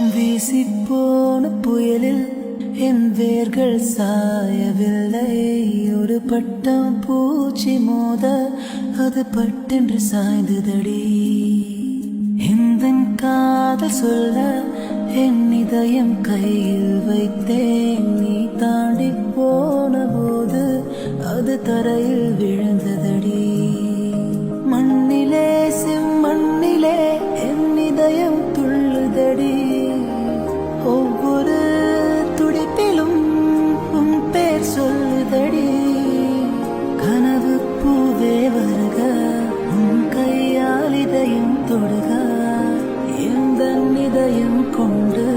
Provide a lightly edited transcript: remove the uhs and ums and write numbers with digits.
வீசிப்போன புயலில் என் வேர்கள் சாயவில்லை. ஒரு பட்டம் பூச்சி மோத அது பட்டென்று சாய்ந்ததடி. இந்த காதல் சொல்ல என் இதயம் கையில் வைத்தேன். நீ தாண்டி போன போது அது தரையில் விழுந்ததடி. மண்ணிலே செம்மண்ணிலே என் இதயம் துள்ளுதடி. ஒவ்வொரு துடிப்பிலும் உன் பேர் சொல்லுதடி. கனவு பூவே வருக, உன் கையால் இதயம் தொடுக. எந்த இதயம் கொண்டு